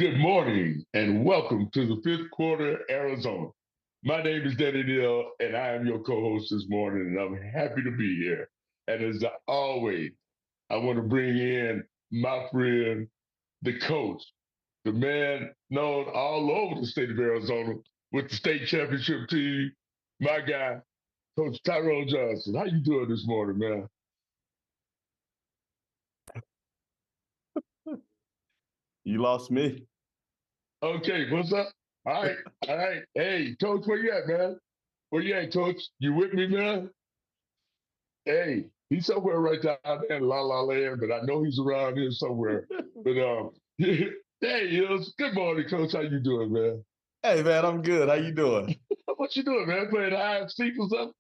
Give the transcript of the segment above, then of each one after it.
Good morning and welcome to the fifth quarter Arizona. My name is Danny Neal and I am your co-host this morning and I'm happy to be here. And as always, I want to bring in my friend, the coach, the man known all over the state of Arizona with the state championship team, my guy, Coach Tyrone Johnson. How you doing this morning, man? You lost me. Okay, what's up? All right. Hey, Coach, where you at, man? Where you at, Coach? You with me, man? Hey, he's somewhere right down there in La La Land, but I know he's around here somewhere. But hey, good morning, Coach. How you doing, man? Hey man, I'm good. How you doing? What you doing, man? Playing hide and seek or something?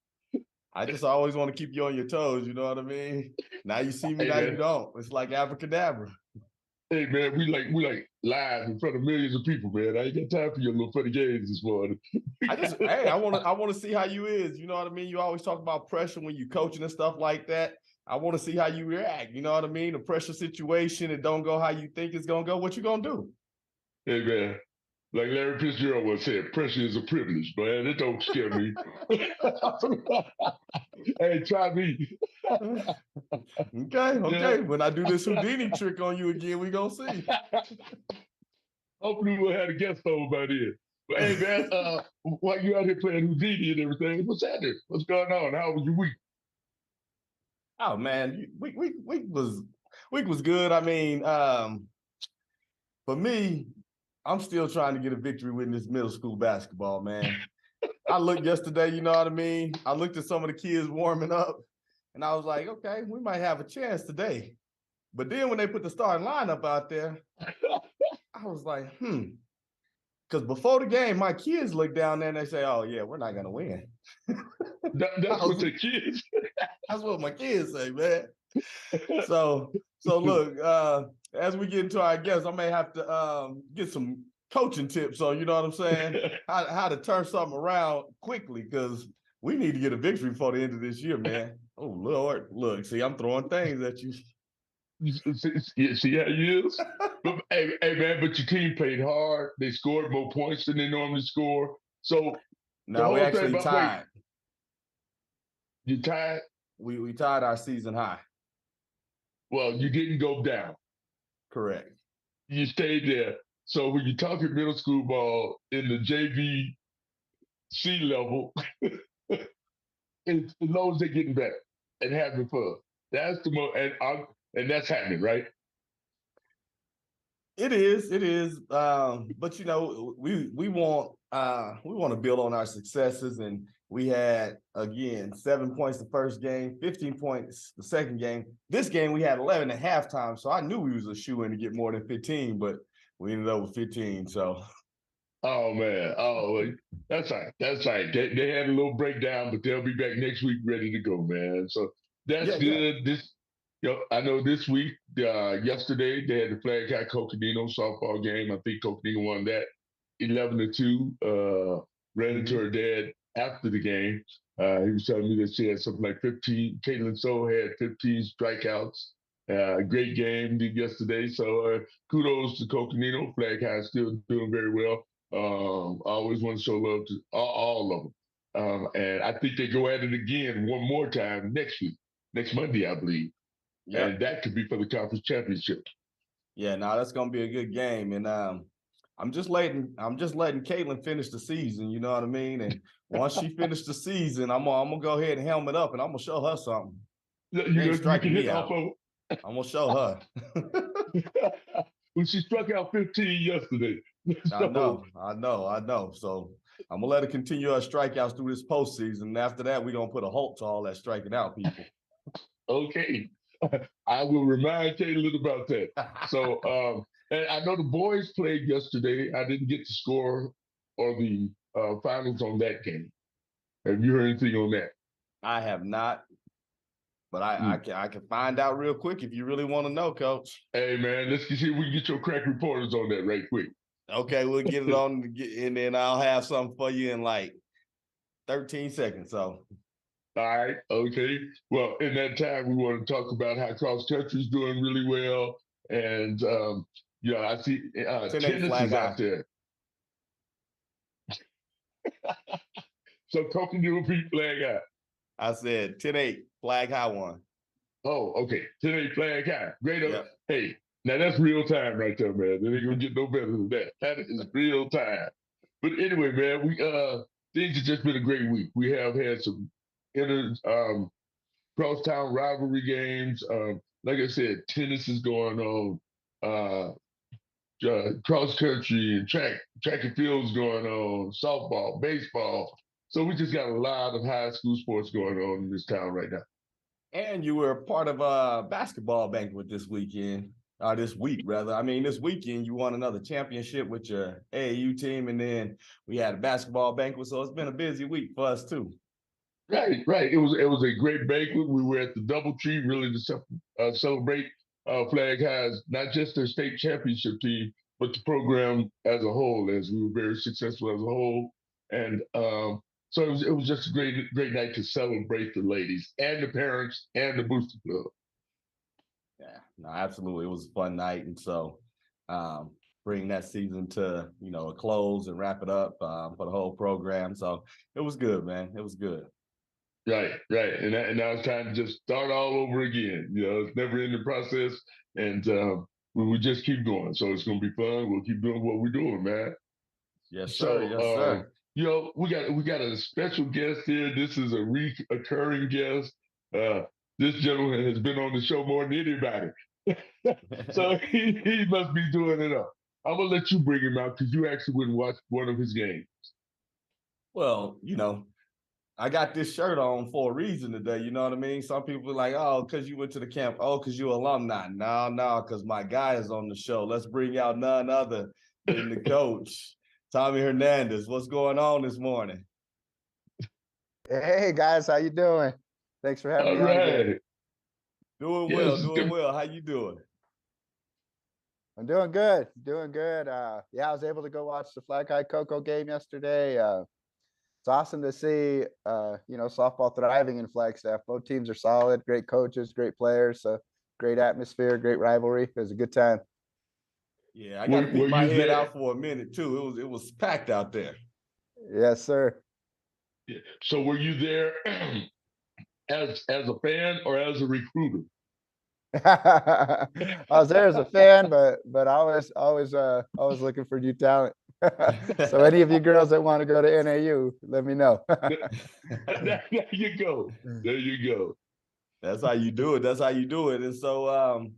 I just always want to keep you on your toes, you know what I mean? Now you see me, Hey, now you man. don't. It's like abracadabra. Hey, man. We like live in front of millions of people, man. I ain't got time for your little funny games this morning. I want to see how you is, you know what I mean? You always talk about pressure when you coaching and stuff like that. I want to see how you react, you know what I mean? The pressure situation, it don't go how you think it's gonna go. What you gonna do? Hey, man. Like Larry Fitzgerald once said, pressure is a privilege, man. It don't scare me. Hey, try me. Yeah. Okay. When I do this Houdini trick on you again, we gonna see. Hopefully we'll have a guest over by then. But hey, man, while you out here playing Houdini and everything, what's happening? What's going on? How was your week? Oh man, week was good. I mean, for me, I'm still trying to get a victory with this middle school basketball, man. I looked yesterday, you know what I mean? I looked at some of the kids warming up, and I was like, okay, we might have a chance today. But then when they put the starting lineup out there, I was like, because before the game, my kids look down there and they say, oh, yeah, we're not going to win. That's what the kids. That's what my kids say, man. So look, as we get into our guests, I may have to get some coaching tips on, you know what I'm saying? How to turn something around quickly, because we need to get a victory before the end of this year, man. Oh Lord, look, see, I'm throwing things at you. See how you is? But, hey, man, but your team played hard. They scored more points than they normally score. So the No, we whole thing actually about, wait, tied. you tied? We tied our season high. Well, you didn't go down. Correct. You stayed there. So when you're talking middle school ball in the JV level, as long as they're getting better and having fun. That's the most, and that's happening, right? It is. But you know, we want to build on our successes, and we had again 7 points the first game, 15 points the second game. This game we had 11 at halftime, so I knew we was a shoe in to get more than 15, but we ended up with 15. So Oh man, that's right. That's right. They had a little breakdown, but they'll be back next week ready to go, man. So that's yeah. good. I know this week, yesterday they had the Flag High Coconino softball game. I think Coconino won that 11-2. Ran into her dad after the game. He was telling me that she had something like 15. Caitlin So had 15 strikeouts. Great game yesterday. So kudos to Coconino. Flag High still doing very well. I always want to show love to all of them. And I think they go at it again one more time next week, next Monday, I believe. Yep. And that could be for the conference championship. Yeah, now that's gonna be a good game. And I'm just letting Caitlin finish the season, you know what I mean? And once she finished the season, I'm gonna go ahead and helmet up and I'm gonna show her something. She ain't You can striking hit me off out. of. I'm gonna show her. Well, she struck out 15 yesterday. I So, know. So I'm gonna let her continue her strikeouts through this postseason. And after that, we're gonna put a halt to all that striking out people. okay. I will remind Caitlin about that. So, and I know the boys played yesterday. I didn't get the score or the finals on that game. Have you heard anything on that? I have not, but I can find out real quick if you really want to know, Coach. Hey, man, let's see if we can get your crack reporters on that right quick. Okay, we'll get it on, and then I'll have something for you in like 13 seconds. So, All right, okay. Well, in that time, we want to talk about how cross country is doing really well, and Yeah, I see 10-8 tennis flag is high. out there. So Coach you repeat flag out. I said 10-8 flag high one. Oh, okay. 10-8 flag high. Great. Yep. Hey, now that's real time right there, man. It ain't gonna get no better than that. That is real time. But anyway, man, we things have just been a great week. We have had some inter crosstown rivalry games. Like I said, tennis is going on. Cross country and track and fields going on. Softball, baseball. So we just got a lot of high school sports going on in this town right now. And you were part of a basketball banquet this weekend, or this week rather. I mean, this weekend you won another championship with your AAU team, and then we had a basketball banquet. So it's been a busy week for us too. Right. It was a great banquet. We were at the DoubleTree really to celebrate Flag High's not just their state championship team, but the program as a whole. As we were very successful as a whole, and so it was just a great night to celebrate the ladies and the parents and the booster club. Yeah, no, absolutely. It was a fun night, and so bring that season to a close and wrap it up for the whole program. So it was good, man. It was good. Right. And now it's time to just start all over again. It's never in the process, and we just keep going. So it's gonna be fun. We'll keep doing what we're doing, man. Yes, sir. So, Yes, sir. we got a special guest here. This is a recurring guest. Uh, this gentleman has been on the show more than anybody, so he must be doing it up. I'm gonna let you bring him out because you actually wouldn't watch one of his games. Well, I got this shirt on for a reason today. You know what I mean? Some people are like, oh, because you went to the camp. Oh, because you're alumni. No, because my guy is on the show. Let's bring out none other than the coach, Tommy Hernandez. What's going on this morning? Hey guys, how you doing? Thanks for having me on again. Doing well. How you doing? I'm doing good. Yeah, I was able to go watch the Flag High Cocoa game yesterday. It's awesome to see softball thriving in Flagstaff. Both teams are solid, great coaches, great players, so great atmosphere, great rivalry. It was a good time. Yeah, I got to peek my head out for a minute too. It was packed out there. Yes, sir. Yeah. So were you there as a fan or as a recruiter? I was there as a fan, but I was looking for new talent. So any of you girls that want to go to NAU, let me know. There you go. There you go. That's how you do it. And so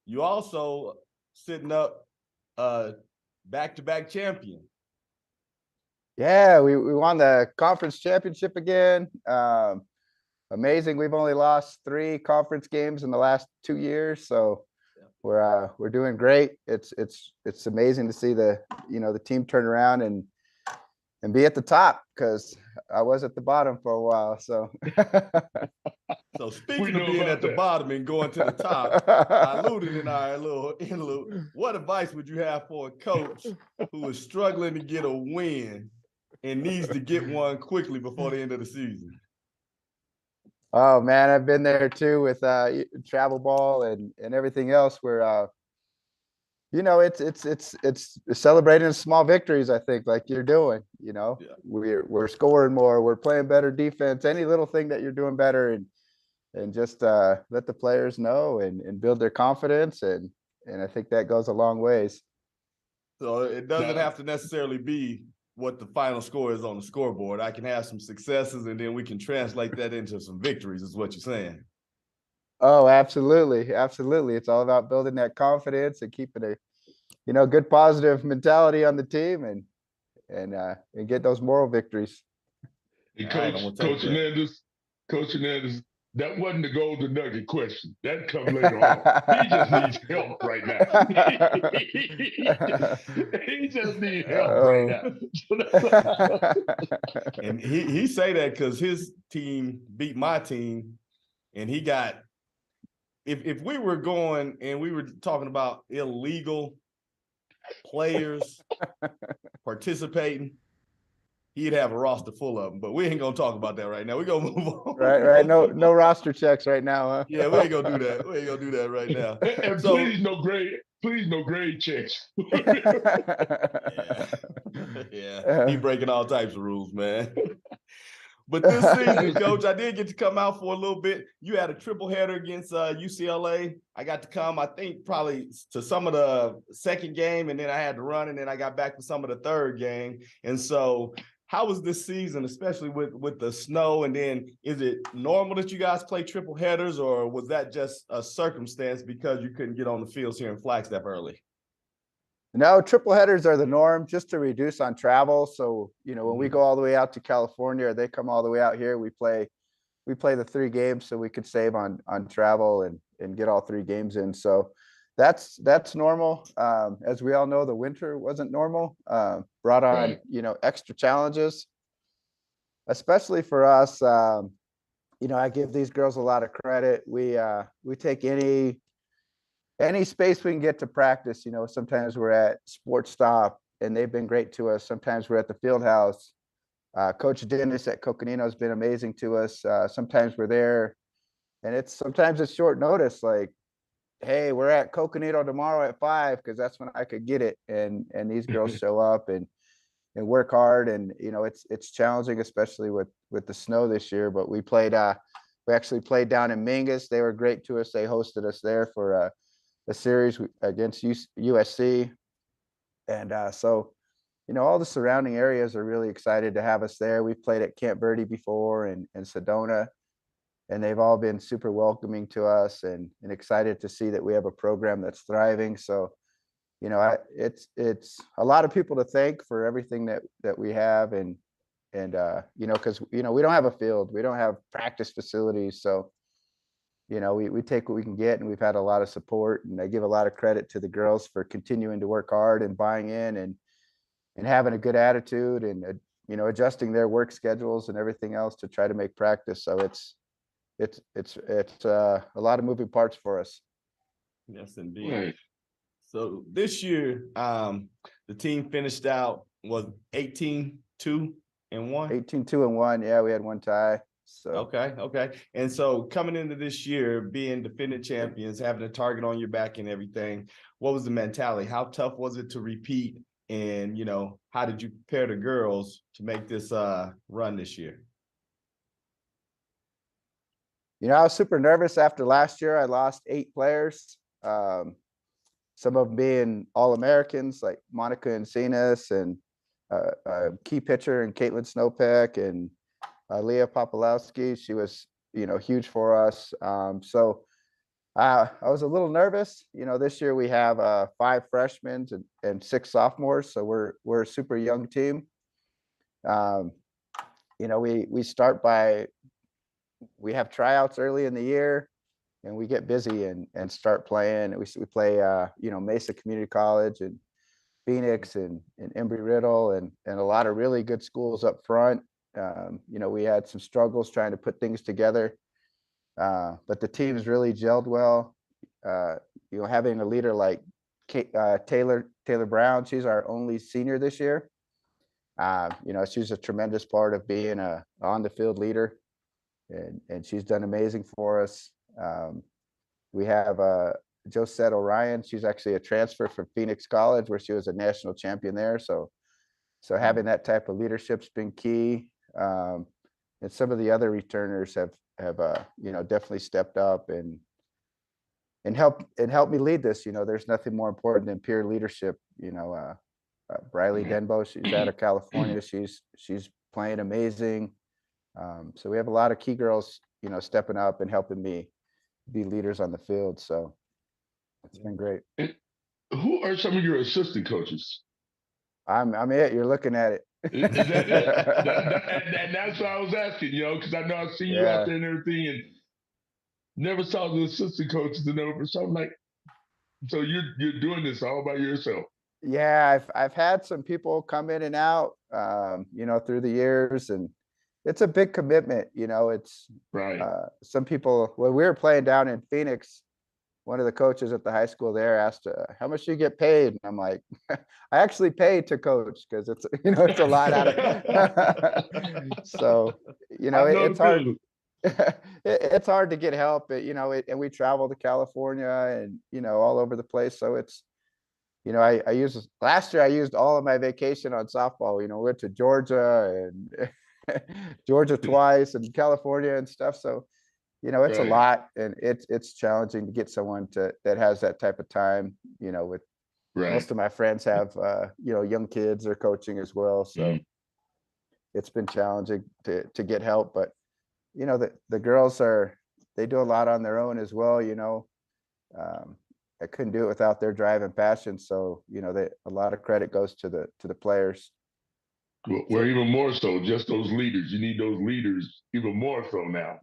you also sitting up back-to-back champion. Yeah, we won the conference championship again. Amazing. We've only lost 3 conference games in the last 2 years, so we're doing great. It's amazing to see the team turn around and be at the top, because I was at the bottom for a while. So so speaking of being at the bottom and going to the top, I alluded in our little interlude. What advice would you have for a coach who is struggling to get a win and needs to get one quickly before the end of the season? Oh man, I've been there too with travel ball and everything else where it's celebrating small victories, I think, like you're doing. Yeah. We're scoring more, we're playing better defense, any little thing that you're doing better, and just let the players know and build their confidence, and I think that goes a long ways. So it doesn't have to necessarily be what the final score is on the scoreboard. I can have some successes, and then we can translate that into some victories, is what you're saying. Oh, absolutely. It's all about building that confidence and keeping a good positive mentality on the team, and get those moral victories. And Coach Hernandez, that wasn't the Golden Nugget question. That comes later on. He just needs help right now. He just needs help right now. And he say that because his team beat my team, and he got. If we were going and we were talking about illegal players participating, he'd have a roster full of them. But we ain't gonna talk about that right now. We're gonna move on. Right. No roster checks right now, huh? Yeah, we ain't gonna do that. We ain't gonna do that right now. And so, please, no Please, no grade checks. Yeah. He breaking all types of rules, man. But this season, Coach, I did get to come out for a little bit. You had a triple header against UCLA. I got to come, I think, probably to some of the second game, and then I had to run, and then I got back for some of the third game. And so, how was this season, especially with the snow? And then, is it normal that you guys play triple headers, or was that just a circumstance because you couldn't get on the fields here in Flagstaff early? No, triple headers are the norm just to reduce on travel. So, when we go all the way out to California, or they come all the way out here, we play the 3 games so we could save on travel and get all 3 games in. So that's normal. As we all know, the winter wasn't normal. Brought on, extra challenges, especially for us. I give these girls a lot of credit. We take any space we can get to practice. Sometimes we're at Sports Stop, and they've been great to us. Sometimes we're at the field house. Coach Dennis at Coconino has been amazing to us. Sometimes we're there, and sometimes it's short notice. Like, hey, we're at Coconino tomorrow at 5 because that's when I could get it. And these girls show up and work hard. And it's challenging, especially with the snow this year. But we actually played down in Mingus. They were great to us. They hosted us there for a series against USC. And so, all the surrounding areas are really excited to have us there. We've played at Camp Verde before and Sedona, and they've all been super welcoming to us and excited to see that we have a program that's thriving. So, it's a lot of people to thank for everything that we have. And because, we don't have a field, we don't have practice facilities. So, we take what we can get, and we've had a lot of support, and I give a lot of credit to the girls for continuing to work hard and buying in and having a good attitude and, adjusting their work schedules and everything else to try to make practice. So it's a lot of moving parts for us. Yes, indeed. Right. So this year, the team finished out was 18-2-1. 18-2-1. Yeah, we had 1 tie. So okay. And so coming into this year, being defending champions, having a target on your back and everything, what was the mentality? How tough was it to repeat? And how did you prepare the girls to make this run this year? I was super nervous after last year. I lost 8 players. Some of them being All-Americans like Monica Encinas and a key pitcher and Caitlin Snowpeck and Leah Popolowski. She was, huge for us. So I was a little nervous. This year we have 5 freshmen and 6 sophomores, so we're a super young team. We start we have tryouts early in the year, and we get busy and start playing. We play Mesa Community College and Phoenix and Embry-Riddle and a lot of really good schools up front. We had some struggles trying to put things together, but the team's really gelled well. Having a leader like Taylor Brown, she's our only senior this year. She's a tremendous part of being a on the field leader, and she's done amazing for us. We have Josette Orion. She's actually a transfer from Phoenix College, where she was a national champion there. So having that type of leadership's been key. And some of the other returners have definitely stepped up and helped me lead this. There's nothing more important than peer leadership. Briley Denbo, she's out of California. She's playing amazing. So we have a lot of key girls, stepping up and helping me be leaders on the field. So it's been great. And who are some of your assistant coaches? I'm it. You're looking at it. Is that it? And that's what I was asking, because I know I've seen you out there and everything, and never saw the assistant coaches and over. So I'm like, so you're doing this all by yourself? Yeah, I've had some people come in and out, through the years, and it's a big commitment. It's right. Some people, when we were playing down in Phoenix, one of the coaches at the high school there asked, how much do you get paid? And I'm like, I actually pay to coach because it's, it's a lot out of, so, it's hard. It's hard to get help, and we travel to California and, all over the place. So it's you know, I used last year. I used all of my vacation on softball. You know, went to Georgia and Georgia twice and California and stuff. So, you know, it's a Right. lot, and it's challenging to get someone that has that type of time. You know, with Right. most of my friends have you know, young kids are coaching as well, so Mhm. it's been challenging to get help. But you know, the girls they do a lot on their own as well. You know, um, I couldn't do it without their drive and passion. So you know, a lot of credit goes to the players. Well, even more so, just those leaders. You need those leaders even more so now.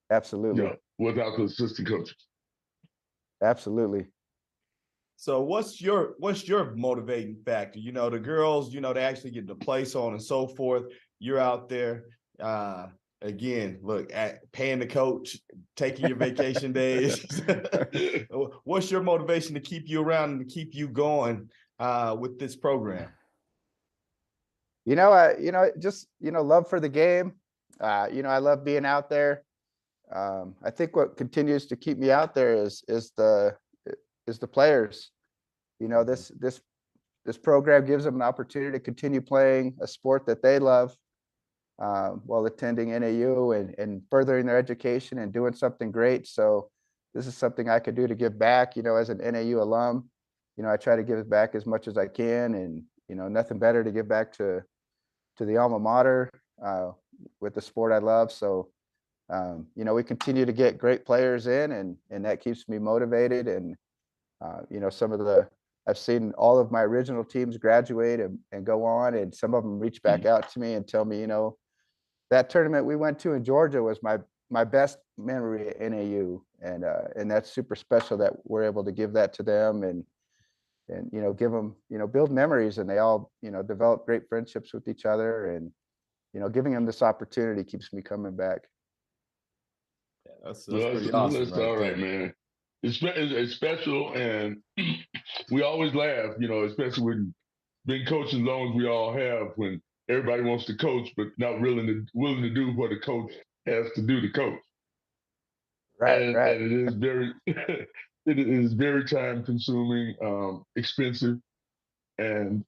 Absolutely, Yeah, without the assistant coaches. absolutely. So what's your motivating factor? You know, the girls, you know, they actually get to play, so on and so forth. You're out there, again, look at paying the coach, taking your vacation days. What's your motivation to keep you around and to keep you going with this program? You know, just you know, love for the game. You know, I love being out there. I think what continues to keep me out there is the players. You know, this program gives them an opportunity to continue playing a sport that they love, while attending NAU and furthering their education and doing something great. So this is something I could do to give back. You know, as an NAU alum, you know, I try to give back as much as I can, and you know, nothing better to give back to the alma mater, with the sport I love. So you know, we continue to get great players in, and that keeps me motivated. And you know, I've seen all of my original teams graduate and go on, and some of them reach back out to me and tell me, you know, that tournament we went to in Georgia was my best memory at NAU, and that's super special that we're able to give that to them, and you know, give them, you know, build memories, and they all, you know, develop great friendships with each other. And you know, giving them this opportunity keeps me coming back. Yeah, that's Well, pretty awesome that's right all right, there. man. It's special, and we always laugh, you know, especially when being coached as long as we all have, when everybody wants to coach, but not willing to do what a coach has to do to coach. Right, right. And it is very it is very time consuming, expensive, and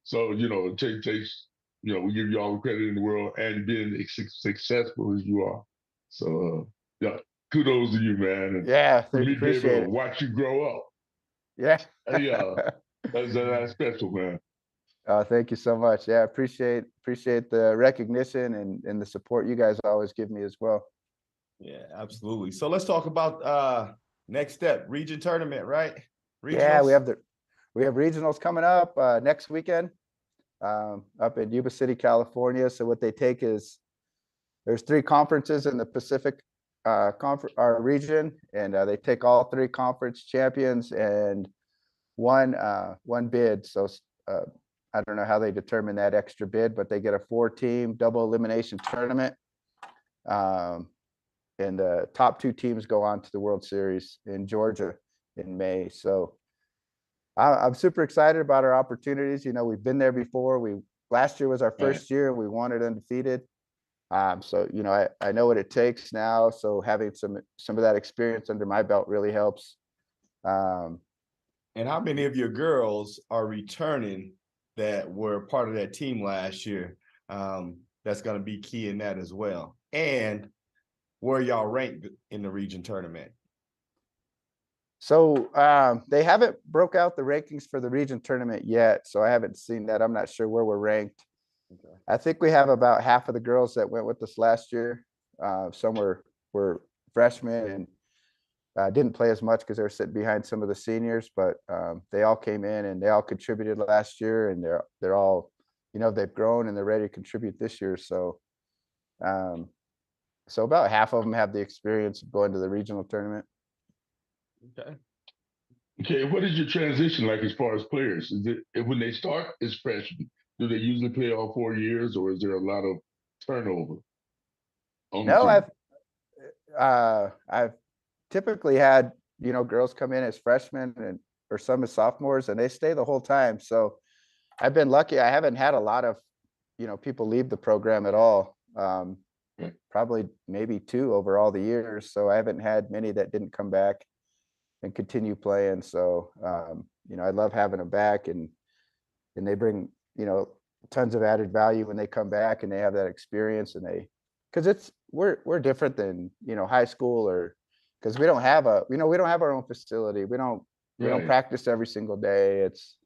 so you know, it takes, you know, we give you all the credit in the world, and being successful as you are. So yeah, kudos to you, man, and Yeah, for me to be able appreciate to it. watch you grow up, Yeah. yeah, that's special, man. Thank you so much. Yeah, appreciate the recognition and the support you guys always give me as well. Yeah, absolutely. So let's talk about next step, region tournament, right? Yeah, Regionals. we have regionals coming up next weekend, up in Yuba City, California. So what they take is there's three conferences in the Pacific region, and they take all three conference champions and one bid. So uh, I don't know how they determine that extra bid, but they get a 4-team double elimination tournament. Um, and the top two teams go on to the World Series in Georgia in May. So I'm super excited about our opportunities. You know, we've been there before. Last year was our Right. first year, and we won it undefeated. So you know, I know what it takes now. So having some of that experience under my belt really helps. Um, And how many of your girls are returning that were part of that team last year? That's going to be key in that as well. And where y'all ranked in the region tournament? so they haven't broke out the rankings for the region tournament yet, so I haven't seen that. I'm not sure where we're ranked. Okay. I think we have about half of the girls that went with us last year. Some were freshmen and didn't play as much because they were sitting behind some of the seniors, but they all came in and they all contributed last year, and they're all, you know, they've grown and they're ready to contribute this year. So um, so about half of them have the experience of going to the regional tournament. Okay. Okay, what is your transition like as far as players? Is it when they start as freshmen? Do they usually play all 4 years, or is there a lot of turnover on the No, team? I've typically had, you know, girls come in as freshmen and or some as sophomores, and they stay the whole time. So I've been lucky. I haven't had a lot of, you know, people leave the program at all. Right. Probably maybe two over all the years. So I haven't had many that didn't come back and continue playing. So I love having them back, and they bring, tons of added value when they come back and they have that experience, and because we're different than, high school, or because we don't have we don't have our own facility. We don't Right. practice every single day. It's,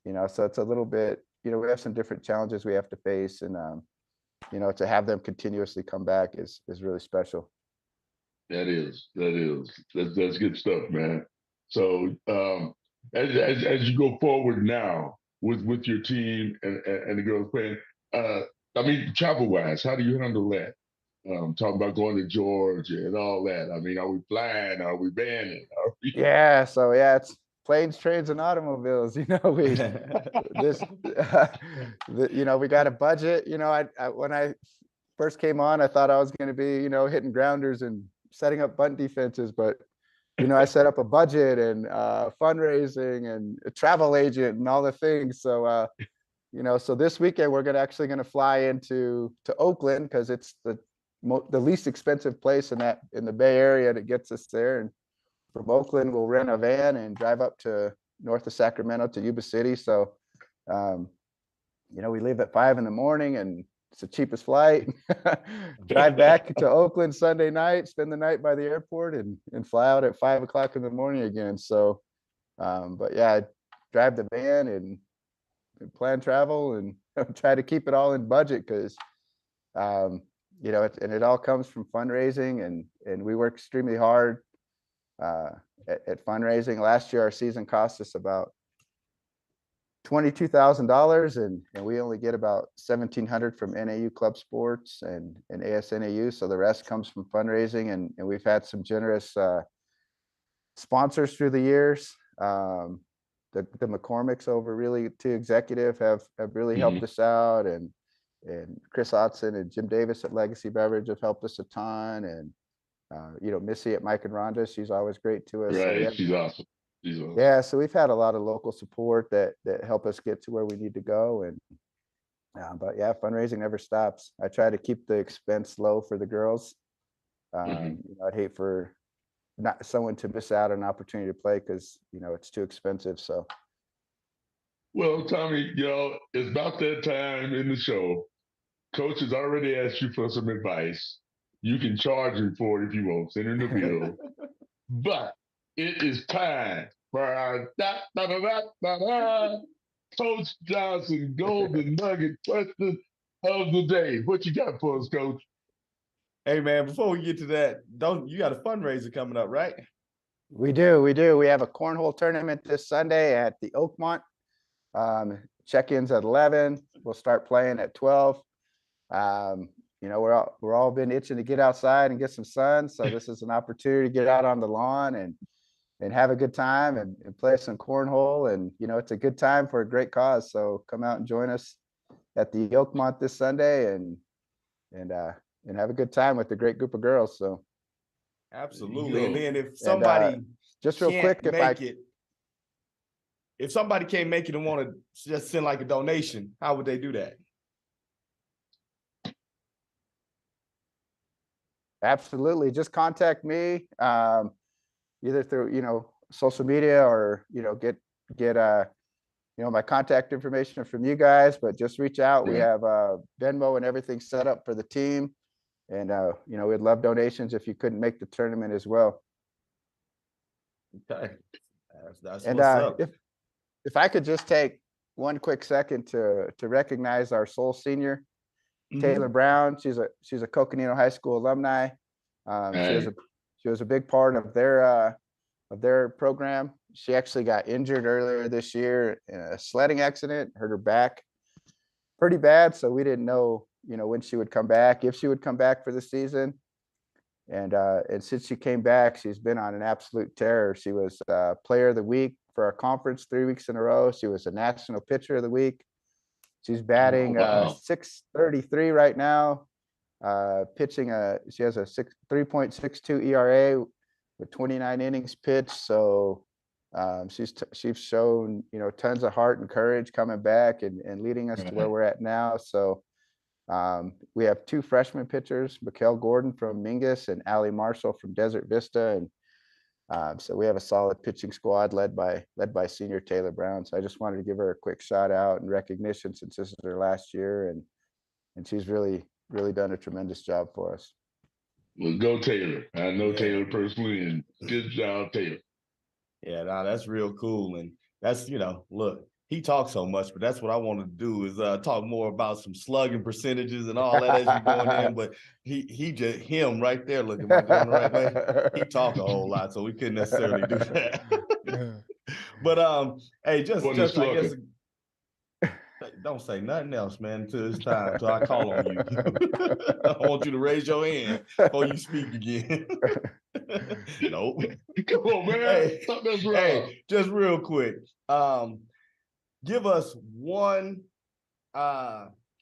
so it's a little bit, we have some different challenges we have to face, and to have them continuously come back is really special. That's good stuff, man. So as you go forward now with your team and the girls playing, I mean, travel wise, how do you handle that? Talking about going to Georgia and all that. I mean, are we flying? Are we banning? Yeah, so yeah, it's planes, trains, and automobiles. We this we got a budget. I when I first came on, I thought I was going to be, hitting grounders and setting up bunt defenses, but I set up a budget and fundraising and a travel agent and all the things. So so this weekend we're actually going to fly into Oakland, because it's the least expensive place in the Bay Area that gets us there. And from Oakland, we'll rent a van and drive up to north of Sacramento to Yuba City. So, we leave at 5 a.m, and it's the cheapest flight. Drive back to Oakland Sunday night, spend the night by the airport, and fly out at 5 o'clock in the morning again. So, but yeah, drive the van and plan travel and try to keep it all in budget, because, and it all comes from fundraising, and we work extremely hard at fundraising. Last year, our season cost us about $22,000, and we only get about $1,700 from NAU club sports and ASNAU. So the rest comes from fundraising, and we've had some generous sponsors through the years. The McCormicks over Really 2 Executive have really helped us out, and Chris Otson and Jim Davis at Legacy Beverage have helped us a ton, and Missy at Mike and Rhonda, she's always great to us. Right, So she's awesome. Yeah, so we've had a lot of local support that help us get to where we need to go, and but yeah, fundraising never stops. I try to keep the expense low for the girls. I'd hate for not someone to miss out on an opportunity to play because it's too expensive. So. Well, Tommy, it's about that time in the show. Coach has already asked you for some advice. You can charge him for it if you want, send him the bill. But it is time for our Coach Johnson Golden Nugget question of the day. What you got for us, Coach? Hey man, before we get to that, you got a fundraiser coming up, right? We do. We have a cornhole tournament this Sunday at the Oakmont. Check-ins at 11. We'll start playing at 12. We're all been itching to get outside and get some sun. So this is an opportunity to get out on the lawn and have a good time and play some cornhole. And, it's a good time for a great cause. So come out and join us at the Oakmont this Sunday and have a good time with a great group of girls. So. Absolutely. And then if somebody just real quick, if somebody can't make it and want to just send like a donation, how would they do that? Absolutely. Just contact me, either through, social media or, get my contact information from you guys, but just reach out. We have Venmo and everything set up for the team. And, we'd love donations if you couldn't make the tournament as well. Okay. That's and what's up. If I could just take one quick second to recognize our sole senior, Taylor Brown. She's a Coconino High School alumni. She was a big part of their program. She actually got injured earlier this year in a sledding accident, hurt her back pretty bad. So we didn't know, when she would come back, if she would come back for the season. And since she came back, she's been on an absolute tear. She was Player of the Week for our conference 3 weeks in a row. She was a National Pitcher of the Week. She's batting .633 right now. Pitching she has a 3.62 ERA with 29 innings pitched. So she's shown tons of heart and courage coming back and leading us to where we're at now. So we have 2 freshman pitchers, Mikkel Gordon from Mingus and Allie Marshall from Desert Vista, So we have a solid pitching squad led by senior Taylor Brown. So I just wanted to give her a quick shout out and recognition since this is her last year, and she's really done a tremendous job for us. Well, go Taylor. I know Taylor personally, and good job, Taylor. Yeah, nah, that's real cool. And that's, look, he talks so much, but that's what I wanted to do is talk more about some slugging percentages and all that as you're going in. But he just, him right there, look, am I going the right way? He talk a whole lot, so we couldn't necessarily do that. But hey, just I guess, don't say nothing else, man, until it's time, until I call on you. I want you to raise your hand before you speak again. Nope. Come on, man. Hey, just real quick. Give us one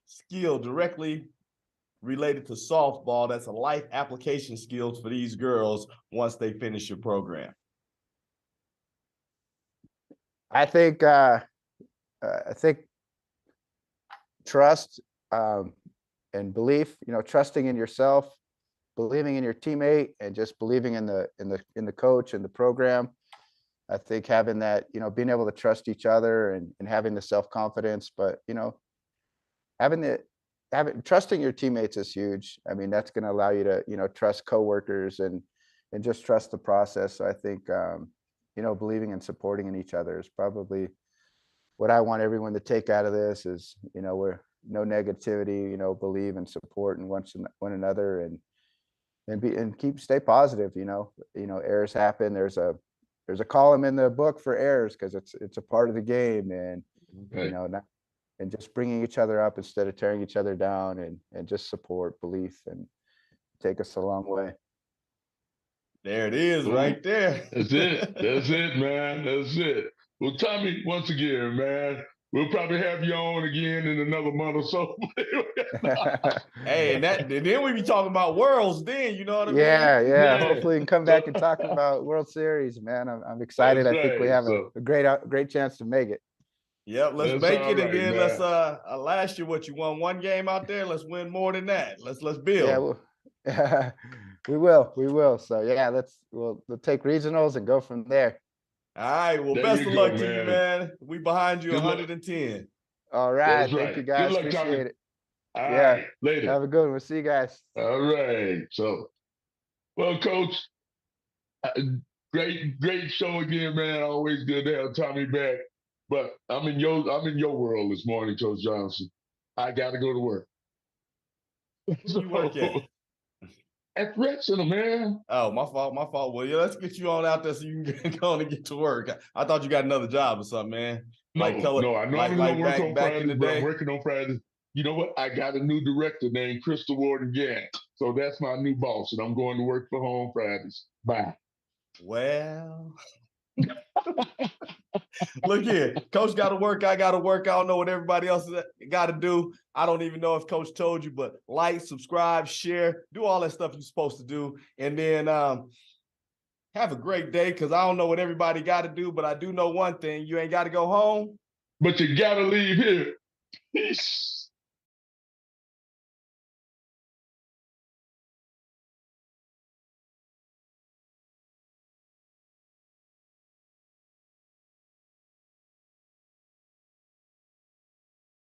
skill directly related to softball that's a life application skills for these girls once they finish your program. I think trust and belief, trusting in yourself, believing in your teammate, and just believing in the coach and the program. I think having that, being able to trust each other and having the self-confidence, but trusting your teammates is huge. I mean, that's going to allow you to, trust coworkers and just trust the process. So I think, believing and supporting in each other is probably what I want everyone to take out of this is, we're no negativity, believe and support in one another and stay positive. Errors happen. There's a column in the book for errors because it's a part of the game, and and just bringing each other up instead of tearing each other down, and just support, belief, and take us a long way. There it is, right there. That's it, man. That's it. Well, Tommy, once again, man, we'll probably have you on again in another month or so. Hey, and then we be talking about Worlds then, you know what I mean? Yeah. Hopefully we can come back and talk about World Series, man. I'm excited. I think we have a great chance to make it. Yep, let's make it, and then let's last year what you won one game out there. Let's win more than that. Let's build. Yeah, we will. So yeah, we'll take regionals and go from there. All right. Well, best of luck to you, man. We behind you 110. All right. Thank you, guys. Appreciate it. All right. Later. Have a good one. We'll see you guys. All right. So, well, Coach, great show again, man. Always good to have Tommy back. But I'm in your world this morning, Coach Johnson. I got to go to work. Where you work at? At Red Center, man. Oh, my fault. Well, yeah, let's get you on out there so you can go on and get to work. I thought you got another job or something, man. No, I normally don't work on Fridays, but I'm working on Fridays. You know what? I got a new director named Crystal Warden Gann. So that's my new boss, and I'm going to work from home Fridays. Bye. Well, look here. Coach got to work. I got to work. I don't know what everybody else got to do. I don't even know if Coach told you, but like, subscribe, share, do all that stuff you're supposed to do. And then have a great day, because I don't know what everybody got to do, but I do know one thing. You ain't got to go home. But you got to leave here. Peace.